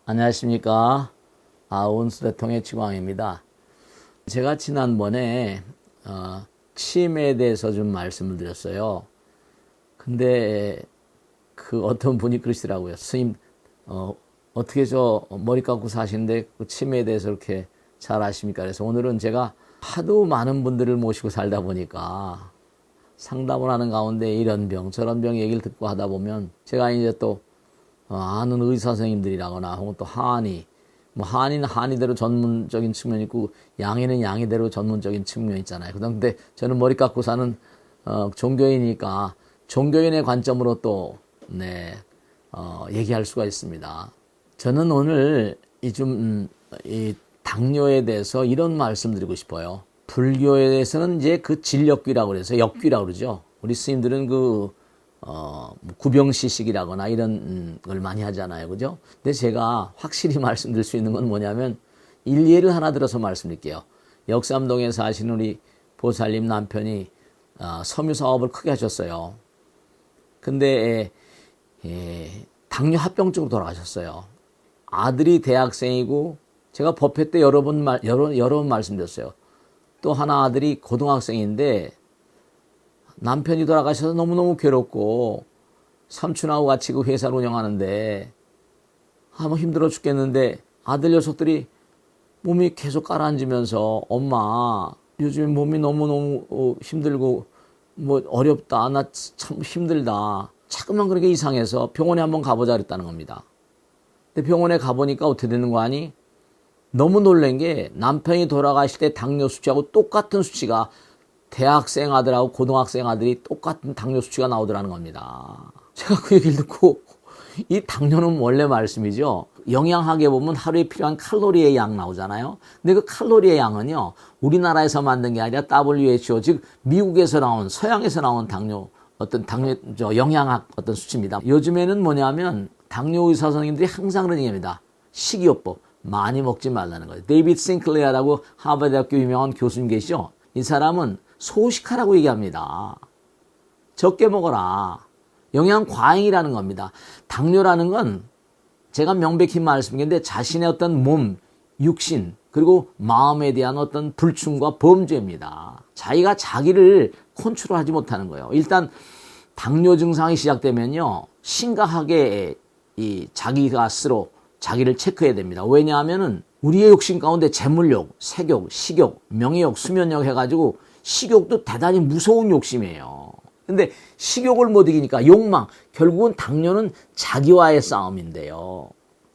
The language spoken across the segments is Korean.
안녕하십니까. 온수대통의 지광입니다. 제가 지난번에 치매에 대해서 좀 말씀을 드렸어요. 근데 그 어떤 분이 그러시더라고요. 스님, 어떻게 저 머리 감고 사시는데 그 치매에 대해서 이렇게 잘 아십니까? 그래서 오늘은 제가 하도 많은 분들을 모시고 살다 보니까 상담을 하는 가운데 이런 병, 저런 병 얘기를 듣고 하다 보면 제가 이제 또 아는 의사 선생님들이라거나 혹은 또 한의는 한의대로 전문적인 측면이 있고 양의는 양의대로 전문적인 측면이 있잖아요. 근데 저는 머리 깎고 사는 종교인이니까 종교인의 관점으로 또 얘기할 수가 있습니다. 저는 오늘 이 당뇨에 대해서 이런 말씀드리고 싶어요. 불교에서는 이제 그 진력귀라고 그래서 역귀라고 그러죠. 우리 스님들은 구병시식이라거나 이런 걸 많이 하잖아요. 그죠? 근데 제가 확실히 말씀드릴 수 있는 건 뭐냐면 일례를 하나 들어서 말씀드릴게요. 역삼동에 사시는 우리 보살님 남편이 섬유 사업을 크게 하셨어요. 근데 당뇨 합병증으로 돌아가셨어요. 아들이 대학생이고 제가 법회 때 여러 번 말씀드렸어요. 또 하나 아들이 고등학생인데 남편이 돌아가셔서 너무너무 괴롭고 삼촌하고 같이 그 회사를 운영하는데 힘들어 죽겠는데 아들 녀석들이 몸이 계속 가라앉으면서 엄마 요즘 몸이 너무너무 힘들고 어렵다. 나 참 힘들다. 자꾸만 그렇게 이상해서 병원에 한번 가보자 그랬다는 겁니다. 근데 병원에 가보니까 어떻게 되는 거 아니? 너무 놀란 게 남편이 돌아가실 때 당뇨 수치하고 똑같은 수치가 대학생 아들하고 고등학생 아들이 똑같은 당뇨 수치가 나오더라는 겁니다. 제가 그 얘기를 듣고 이 당뇨는 원래 말씀이죠. 영양학에 보면 하루에 필요한 칼로리의 양 나오잖아요. 근데 그 칼로리의 양은요. 우리나라에서 만든 게 아니라 WHO 즉 미국에서 나온 서양에서 나온 영양학 어떤 수치입니다. 요즘에는 뭐냐면 당뇨 의사 선생님들이 항상 그런 얘기합니다. 식이요법 많이 먹지 말라는 거예요. 데이비드 싱클레어라고 하버드대학교 유명한 교수님 계시죠. 이 사람은 소식하라고 얘기합니다. 적게 먹어라. 영양 과잉이라는 겁니다. 당뇨라는 건 제가 명백히 말씀드렸는데 자신의 어떤 몸, 육신 그리고 마음에 대한 어떤 불충과 범죄입니다. 자기가 자기를 컨트롤하지 못하는 거예요. 일단 당뇨 증상이 시작되면요. 심각하게 자기가 스스로 자기를 체크해야 됩니다. 왜냐하면은 우리의 욕심 가운데 재물욕, 색욕, 식욕, 명예욕, 수면욕 해가지고 식욕도 대단히 무서운 욕심이에요. 근데 식욕을 못 이기니까 욕망, 결국은 당뇨는 자기와의 싸움인데요.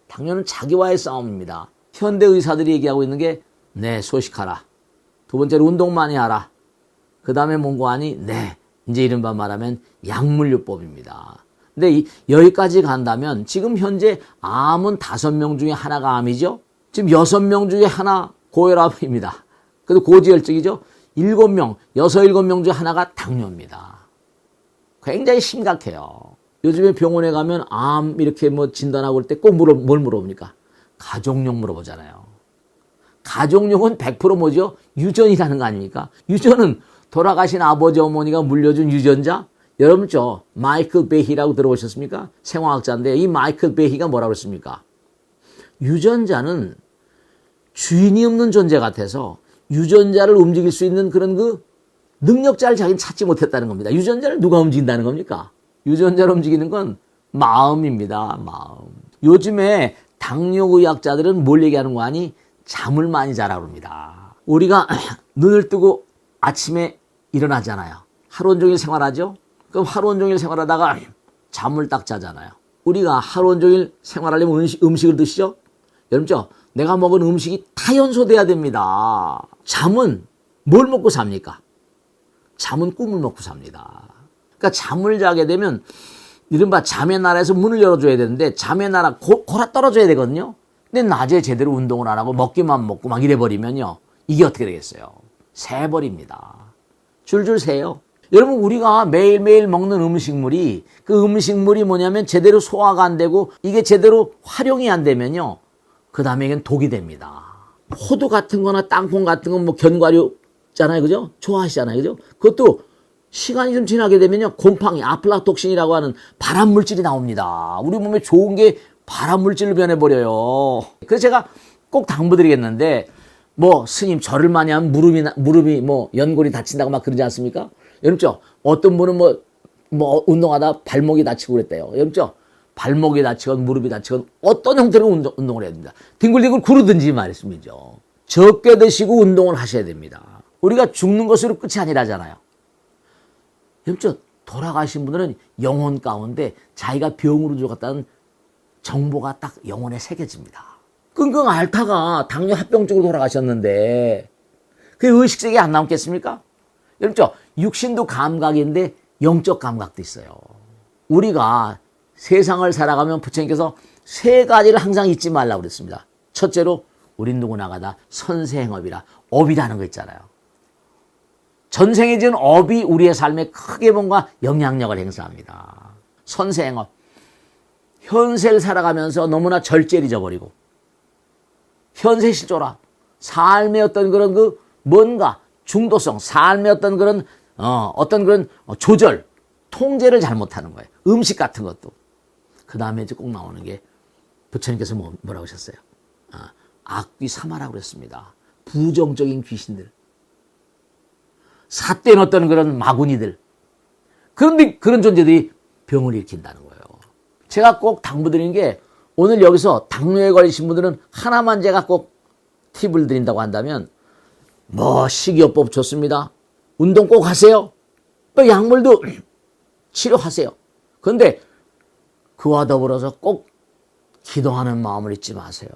당뇨는 자기와의 싸움입니다. 현대 의사들이 얘기하고 있는 게 소식하라. 두 번째로 운동 많이 하라. 그 다음에 뭔고 하니 이제 이른바 말하면 약물요법입니다. 근데 여기까지 간다면 지금 현재 암은 5명 중에 하나가 암이죠. 지금 6명 중에 하나 고혈압입니다. 그래도 고지혈증이죠. 7명, 7명 중에 하나가 당뇨입니다. 굉장히 심각해요. 요즘에 병원에 가면 암 이렇게 진단하고 올 때 꼭 뭘 물어봅니까? 가족력 물어보잖아요. 가족력은 100% 뭐죠? 유전이라는 거 아닙니까? 유전은 돌아가신 아버지 어머니가 물려준 유전자? 여러분 마이클 베히라고 들어보셨습니까? 생화학자인데 이 마이클 베히가 뭐라고 그랬습니까? 유전자는 주인이 없는 존재 같아서 유전자를 움직일 수 있는 그런 능력자를 자기는 찾지 못했다는 겁니다. 유전자를 누가 움직인다는 겁니까? 유전자를 움직이는 건 마음입니다. 마음. 요즘에 당뇨의학자들은 뭘 얘기하는 거 아니? 잠을 많이 자라고 합니다. 우리가 눈을 뜨고 아침에 일어나잖아요. 하루 종일 생활하죠? 그럼 하루 종일 생활하다가 잠을 딱 자잖아요. 우리가 하루 종일 생활하려면 음식을 드시죠? 여러분 내가 먹은 음식이 다 연소돼야 됩니다. 잠은 뭘 먹고 삽니까? 잠은 꿈을 먹고 삽니다. 그러니까 잠을 자게 되면 이른바 잠의 나라에서 문을 열어줘야 되는데 잠의 나라 골아 떨어져야 되거든요. 근데 낮에 제대로 운동을 안 하고 먹기만 먹고 막 이래버리면요. 이게 어떻게 되겠어요? 새버립니다. 줄줄 새요. 여러분 우리가 매일매일 먹는 음식물이 그 음식물이 뭐냐면 제대로 소화가 안 되고 이게 제대로 활용이 안 되면요. 그 다음에 이건 독이 됩니다. 호두 같은 거나 땅콩 같은 건 견과류잖아요. 그죠? 좋아하시잖아요. 그죠? 그것도 시간이 좀 지나게 되면요. 곰팡이, 아플라톡신이라고 하는 발암물질이 나옵니다. 우리 몸에 좋은 게 발암물질로 변해버려요. 그래서 제가 꼭 당부드리겠는데, 뭐, 스님, 절을 많이 하면 무릎이 연골이 다친다고 막 그러지 않습니까? 여러분, 어떤 분은 운동하다 발목이 다치고 그랬대요. 여러분, 발목이 다치건 무릎이 다치건 어떤 형태로 운동을 해야 됩니다. 뒹굴뒹굴 구르든지 말씀이죠. 적게 드시고 운동을 하셔야 됩니다. 우리가 죽는 것으로 끝이 아니라잖아요. 여러분, 돌아가신 분들은 영혼 가운데 자기가 병으로 죽었다는 정보가 딱 영혼에 새겨집니다. 끙끙 앓다가 당뇨 합병증으로 돌아가셨는데 그게 의식세계에 안 남겠습니까? 여러분, 육신도 감각인데 영적 감각도 있어요. 우리가 세상을 살아가면 부처님께서 세 가지를 항상 잊지 말라고 그랬습니다. 첫째로 우린 누구나가 다 선세행업이라, 업이라는 거 있잖아요. 전생에 지은 업이 우리의 삶에 크게 뭔가 영향력을 행사합니다. 선세행업. 현세를 살아가면서 너무나 절제를 잊어버리고 현세 실조라 삶의 어떤 그런 뭔가 중도성, 삶의 어떤 그런 조절, 통제를 잘못하는 거예요. 음식 같은 것도. 그 다음에 이제 꼭 나오는 게 부처님께서 뭐라고 하셨어요? 악귀 사마라고 그랬습니다. 부정적인 귀신들. 삿된 어떤 그런 마구니들. 그런데 그런 존재들이 병을 일으킨다는 거예요. 제가 꼭 당부드리는 게 오늘 여기서 당뇨에 걸리신 분들은 하나만 제가 꼭 팁을 드린다고 한다면 식이요법 좋습니다. 운동 꼭 하세요. 또 약물도 치료하세요. 그런데 그와 더불어서 꼭 기도하는 마음을 잊지 마세요.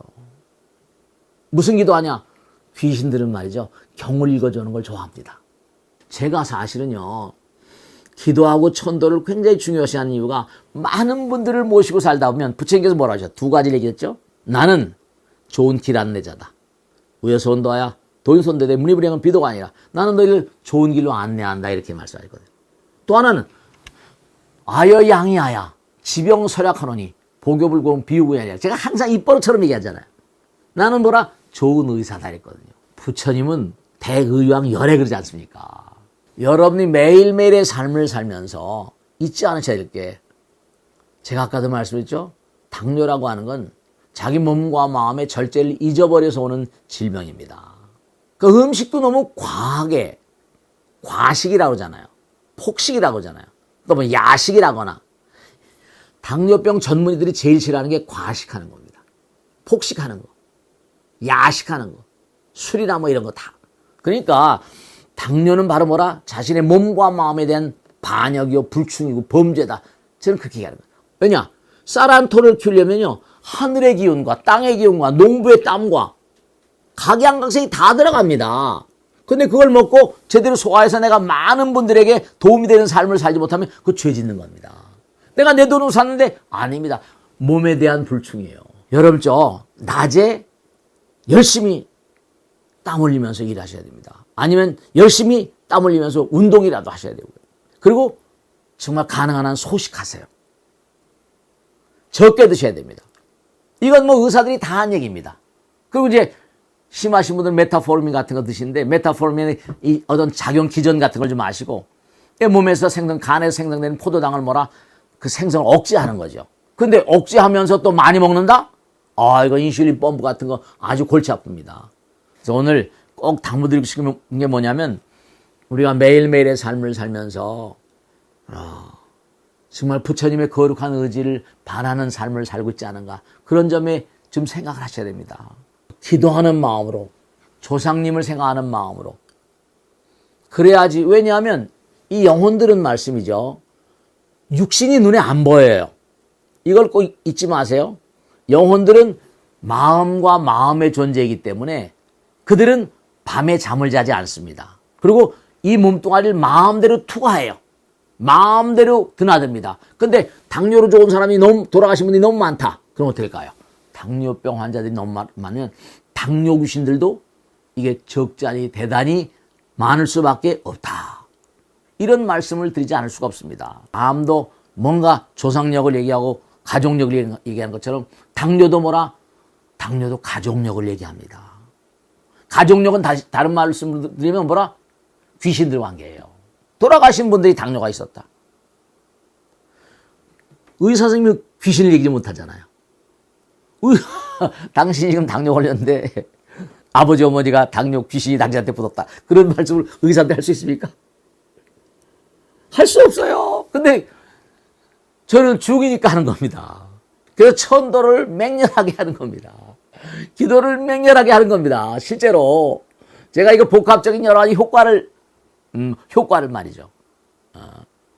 무슨 기도하냐? 귀신들은 말이죠. 경을 읽어주는 걸 좋아합니다. 제가 사실은요. 기도하고 천도를 굉장히 중요시하는 이유가 많은 분들을 모시고 살다 보면 부처님께서 뭐라 하셨죠? 두 가지를 얘기했죠. 나는 좋은 길 안내자다. 우여서 온도하야 도인손대대 문의불행은 비도가 아니라 나는 너희를 좋은 길로 안내한다 이렇게 말씀하셨거든요. 또 하나는 아여 양이하야 지병설약하노니 보교불공 비유구이 아니라 제가 항상 입버릇처럼 얘기하잖아요. 나는 좋은 의사다 했거든요. 부처님은 대의왕 열애 그러지 않습니까? 여러분이 매일매일의 삶을 살면서 잊지 않으셔야 될 게 제가 아까도 말씀드렸죠. 당뇨라고 하는 건 자기 몸과 마음의 절제를 잊어버려서 오는 질병입니다. 그 음식도 너무 과하게 과식이라고 하잖아요. 폭식이라고 하잖아요. 또 야식이라거나 당뇨병 전문의들이 제일 싫어하는 게 과식하는 겁니다. 폭식하는 거, 야식하는 거, 술이나 이런 거 다. 그러니까 당뇨는 바로 자신의 몸과 마음에 대한 반역이고 불충이고 범죄다. 저는 그렇게 얘기하는 거예요. 왜냐? 쌀 한 톨을 키우려면요. 하늘의 기운과 땅의 기운과 농부의 땀과 각양각색이 다 들어갑니다. 근데 그걸 먹고 제대로 소화해서 내가 많은 분들에게 도움이 되는 삶을 살지 못하면 그거 죄 짓는 겁니다. 내가 내 돈으로 샀는데 아닙니다. 몸에 대한 불충이에요. 여러분 낮에 열심히 땀 흘리면서 일하셔야 됩니다. 아니면 열심히 땀 흘리면서 운동이라도 하셔야 되고요. 그리고 정말 가능한 한 소식하세요. 적게 드셔야 됩니다. 이건 의사들이 다 한 얘기입니다. 그리고 이제 심하신 분들은 메타포르민 같은 거 드시는데 메타포르민의 이 어떤 작용 기전 같은 걸 좀 아시고 내 몸에서 간에서 생성되는 포도당을 그 생성을 억제하는 거죠. 근데 억제하면서 또 많이 먹는다? 이거 인슐린 펌프 같은 거 아주 골치 아픕니다. 그래서 오늘 꼭 당부드리고 싶은 게 뭐냐면 우리가 매일매일의 삶을 살면서 정말 부처님의 거룩한 의지를 반하는 삶을 살고 있지 않은가 그런 점에 좀 생각을 하셔야 됩니다. 기도하는 마음으로 조상님을 생각하는 마음으로 그래야지. 왜냐하면 이 영혼들은 말씀이죠. 육신이 눈에 안 보여요. 이걸 꼭 잊지 마세요. 영혼들은 마음과 마음의 존재이기 때문에 그들은 밤에 잠을 자지 않습니다. 그리고 이 몸뚱아리를 마음대로 투과해요. 마음대로 드나듭니다. 근데 당뇨로 좋은 사람이 돌아가신 분이 너무 많다. 그럼 어떻게 할까요? 당뇨병 환자들이 너무 많으면 당뇨 귀신들도 이게 적잖이 대단히 많을 수밖에 없다. 이런 말씀을 드리지 않을 수가 없습니다. 암도 뭔가 조상력을 얘기하고 가족력을 얘기하는 것처럼 당뇨도 당뇨도 가족력을 얘기합니다. 가족력은 다른 말씀을 드리면 귀신들 관계예요. 돌아가신 분들이 당뇨가 있었다. 의사 선생님이 귀신을 얘기 못하잖아요. 당신이 지금 당뇨 걸렸는데 아버지 어머니가 당뇨 귀신이 당신한테 붙었다. 그런 말씀을 의사한테 할 수 있습니까? 할 수 없어요. 근데 저는 죽이니까 하는 겁니다. 그래서 천도를 맹렬하게 하는 겁니다. 기도를 맹렬하게 하는 겁니다. 실제로 제가 이거 복합적인 여러 가지 효과를 말이죠.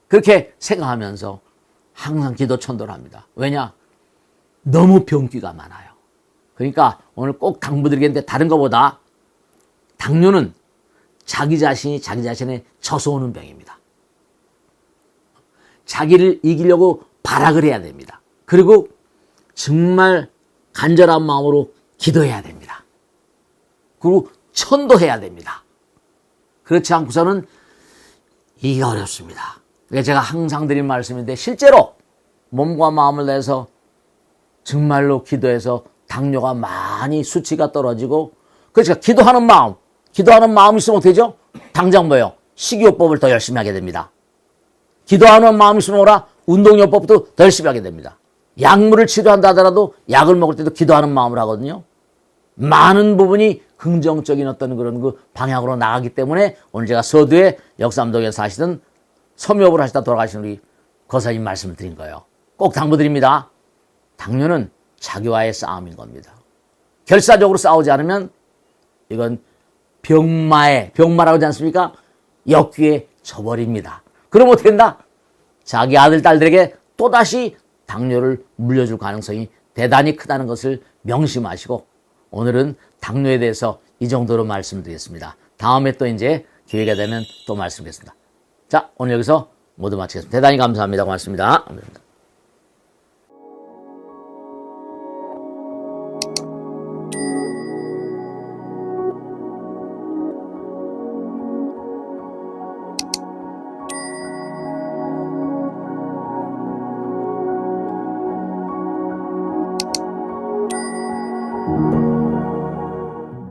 그렇게 생각하면서 항상 기도 천도를 합니다. 왜냐? 너무 병기가 많아요. 그러니까 오늘 꼭 당부드리겠는데 다른 것보다 당뇨는 자기 자신이 자기 자신에 져서 오는 병입니다. 자기를 이기려고 발악을 해야 됩니다. 그리고 정말 간절한 마음으로 기도해야 됩니다. 그리고 천도해야 됩니다. 그렇지 않고서는 이기가 어렵습니다. 그러니까 제가 항상 드린 말씀인데 실제로 몸과 마음을 내서 정말로 기도해서 당뇨가 많이 수치가 떨어지고 그러니까 기도하는 마음이 있으면 어떻게 되죠? 당장 뭐예요? 식이요법을 더 열심히 하게 됩니다. 기도하는 마음이 있으면 뭐라? 운동요법도 더 열심히 하게 됩니다. 약물을 치료한다 하더라도 약을 먹을 때도 기도하는 마음으로 하거든요. 많은 부분이 긍정적인 어떤 그런 그 방향으로 나가기 때문에 오늘 제가 서두에 역삼동에 사시던 섬유업을 하시다 돌아가신 우리 거사님 말씀을 드린 거예요. 꼭 당부드립니다. 당뇨는 자기와의 싸움인 겁니다. 결사적으로 싸우지 않으면 이건 병마라고 하지 않습니까? 역귀에 져버립니다. 그럼 어떻게 된다? 자기 아들, 딸들에게 또다시 당뇨를 물려줄 가능성이 대단히 크다는 것을 명심하시고 오늘은 당뇨에 대해서 이 정도로 말씀드리겠습니다. 다음에 또 이제 기회가 되면 또 말씀드리겠습니다. 자, 오늘 여기서 모두 마치겠습니다. 대단히 감사합니다. 고맙습니다. 감사합니다.